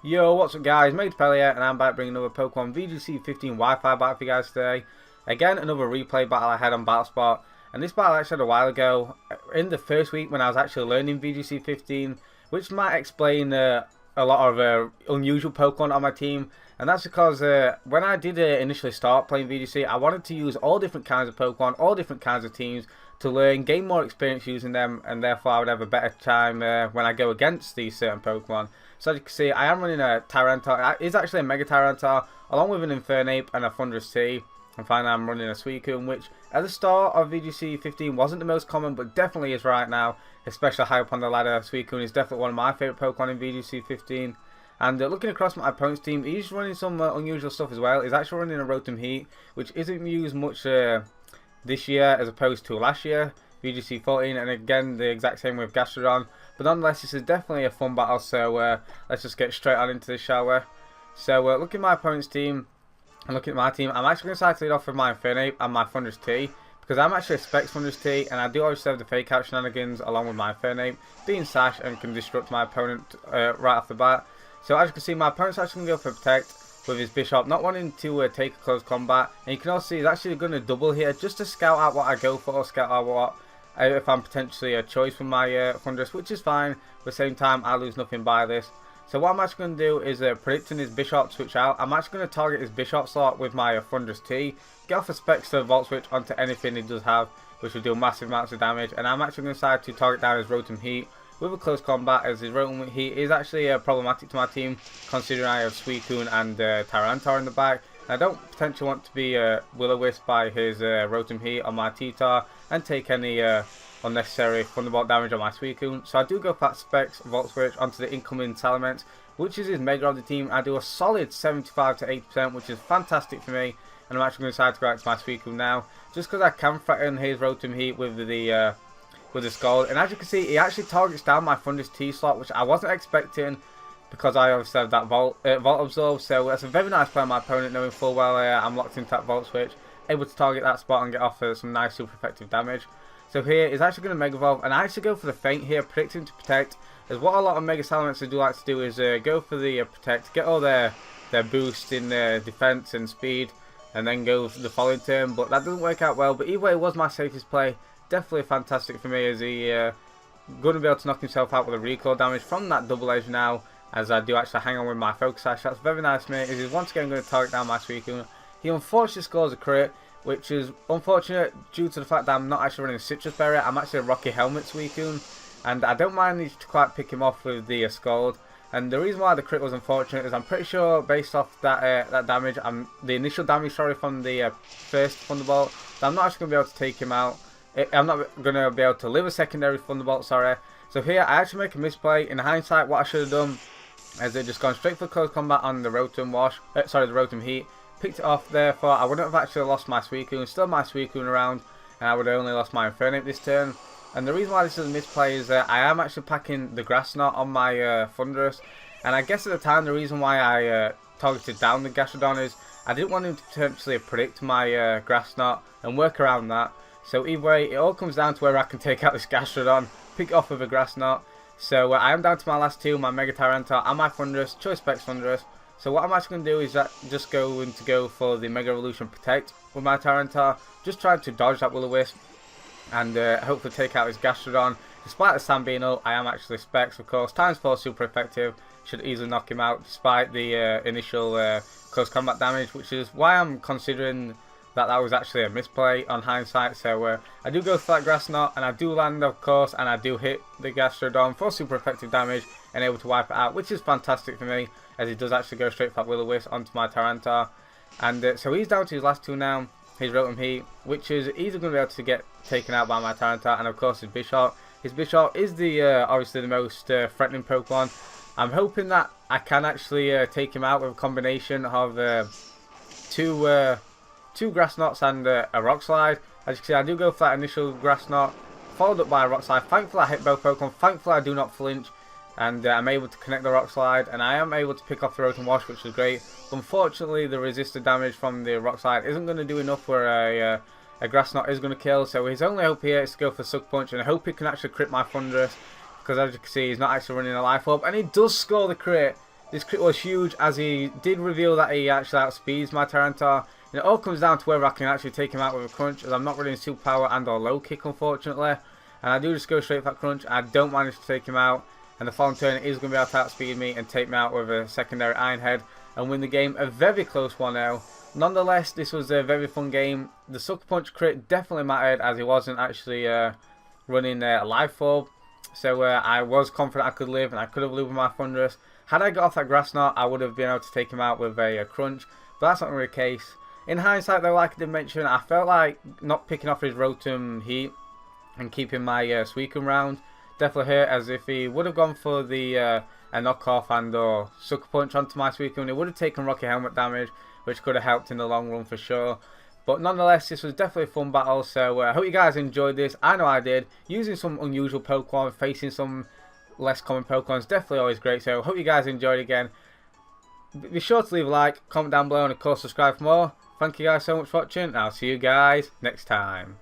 Yo, what's up guys, Mate here, and I'm back bringing another Pokemon VGC 15 Wi-Fi battle for you guys today. Again, another replay battle I had on BattleSpot, and this battle I actually had a while ago, in the first week when I was actually learning VGC 15, which might explain a lot of unusual Pokemon on my team, and that's because when I did initially start playing VGC, I wanted to use all different kinds of Pokemon, all different kinds of teams, to learn, gain more experience using them, and therefore I would have a better time when I go against these certain Pokemon. So as you can see, I am running a Tyranitar. It's actually a Mega Tyranitar, along with an Infernape and a Thundurus T. And finally I'm running a Suicune, which at the start of VGC 15 wasn't the most common, but definitely is right now, especially high up on the ladder. Suicune is definitely one of my favourite Pokemon in VGC 15. And looking across my opponent's team, he's running some unusual stuff as well. He's actually running a Rotom Heat, which isn't used much this year as opposed to last year, VGC 14, and again the exact same with Gastrodon. But nonetheless, this is definitely a fun battle, so let's just get straight on into this, shall we? So looking at my opponent's team and looking at my team, I'm actually going to start it off with my Infernape and my Thundurus T, because I'm actually a Specs Thundurus T, and I do always have the Fake Out shenanigans along with my Infernape, being Sash and can disrupt my opponent right off the bat. So as you can see, my opponent's actually going to go for Protect with his Bishop, not wanting to take a close combat, and you can also see he's actually going to double here just to scout out what I go for, scout out what if I'm potentially a choice for my Thundurus, which is fine. At the same time, I lose nothing by this. So what I'm actually going to do is predicting his Bishop switch out. I'm actually going to target his Bishop slot with my Thundurus T, get off a Spectre Volt Switch onto anything he does have, which will do massive amounts of damage, and I'm actually going to decide to target down his Rotom Heat with a close combat, as his Rotom Heat is actually problematic to my team, considering I have Suicune and Tyranitar in the back. I don't potentially want to be Will-O-Wisp by his Rotom Heat on my T-Tar and take any unnecessary Thunderbolt damage on my Suicune. So I do go for that Specs Volt Switch onto the incoming Salamence, which is his Mega of the team. I do a solid 75 to 80%, which is fantastic for me. And I'm actually going to decide to go out to my Suicune now, just because I can threaten his Rotom Heat with the Scald. And as you can see, he actually targets down my Thundurus T slot, which I wasn't expecting, because I obviously have that Volt Absorb. So that's a very nice play on my opponent, knowing full well I'm locked into that Volt Switch, able to target that spot and get off some nice super effective damage. So here is actually going to Mega Evolve, and I actually go for the Feint here, predicting to Protect, as what a lot of Mega Salamence do like to do is go for the Protect, get all their boost in defense and speed, and then go for the following turn. But that doesn't work out well. But either way, it was my safest play. Definitely fantastic for me, as he going to be able to knock himself out with a recoil damage from that double edge now, as I do actually hang on with my Focus Sash. That's very nice, mate. As he's once again going to target down my Suicune. He unfortunately scores a crit, which is unfortunate due to the fact that I'm not actually running a Citrus Berry. I'm actually a Rocky Helmet Suicune, and I don't manage to quite pick him off with the Scald. And the reason why the crit was unfortunate is I'm pretty sure, based off that that damage, the initial damage, sorry, from the first Thunderbolt, that I'm not actually going to be able to take him out. I'm not going to be able to live a secondary Thunderbolt, sorry. So here I actually make a misplay. In hindsight, what I should have done is they've just gone straight for close combat on the Rotom the Rotom Heat. Picked it off, therefore I wouldn't have actually lost my Suicune. Still my Suicune around, and I would have only lost my Infernape this turn. And the reason why this is a misplay is that I am actually packing the Grass Knot on my Thundurus. And I guess at the time the reason why I targeted down the Gastrodon is I didn't want him to potentially predict my Grass Knot and work around that. So either way, it all comes down to whether I can take out this Gastrodon, pick it off with a Grass Knot. So I am down to my last two, my Mega Tyranitar and my Thundurus, Choice Specs Thundurus. So what I'm actually going to do is just going to go for the Mega Evolution Protect with my Tyranitar, just trying to dodge that Will-O-Wisp and hopefully take out his Gastrodon. Despite the Sambino, I am actually Specs, of course. Times 4 super effective, should easily knock him out despite the initial close combat damage, which is why I'm considering that was actually a misplay on hindsight. So I do go for that Grass Knot, and I do land, of course, and I do hit the Gastrodon for super effective damage and able to wipe it out, which is fantastic for me, as he does actually go straight for that Will-O-Wisp onto my Tyranitar. And so he's down to his last two now, his Rotom Heat, which is easily going to be able to get taken out by my Tyranitar, and of course his Bishop. His Bishop is the obviously the most threatening Pokemon. I'm hoping that I can actually take him out with a combination of two Grass Knots and a Rock Slide. As you can see, I do go for that initial Grass Knot, followed up by a Rock Slide. Thankfully I hit both Pokemon, thankfully I do not flinch, and I'm able to connect the Rock Slide, and I am able to pick off the Rotom Wash, which is great. Unfortunately, the resisted damage from the Rock Slide isn't going to do enough where a Grass Knot is going to kill, so his only hope here is to go for Suck Punch, and I hope he can actually crit my Thundurus, because as you can see, he's not actually running a Life Orb, and he does score the crit. This crit was huge, as he did reveal that he actually outspeeds my Tyranitar. And it all comes down to whether I can actually take him out with a crunch, as I'm not running superpower and or low kick, unfortunately. And I do just go straight for that crunch. I don't manage to take him out, and the following turn is going to be able to outspeed me and take me out with a secondary Iron Head and win the game. A very close 1-0. Nonetheless, this was a very fun game. The Sucker Punch crit definitely mattered, as he wasn't actually running a Life Orb. So I was confident I could live, and I could have lived with my Thunderous. Had I got off that Grass Knot, I would have been able to take him out with a crunch, but that's not really the case. In hindsight though, like I did mention, I felt like not picking off his Rotom Heat and keeping my Suicune round definitely hurt, as if he would have gone for the a knockoff and or Sucker Punch onto my Suicune, it would have taken Rocky Helmet damage, which could have helped in the long run for sure. But nonetheless, this was definitely a fun battle, so I hope you guys enjoyed this. I know I did. Using some unusual Pokemon, facing some less common Pokemon is definitely always great, so hope you guys enjoyed again. Be sure to leave a like, comment down below, and of course subscribe for more. Thank you guys so much for watching, and I'll see you guys next time.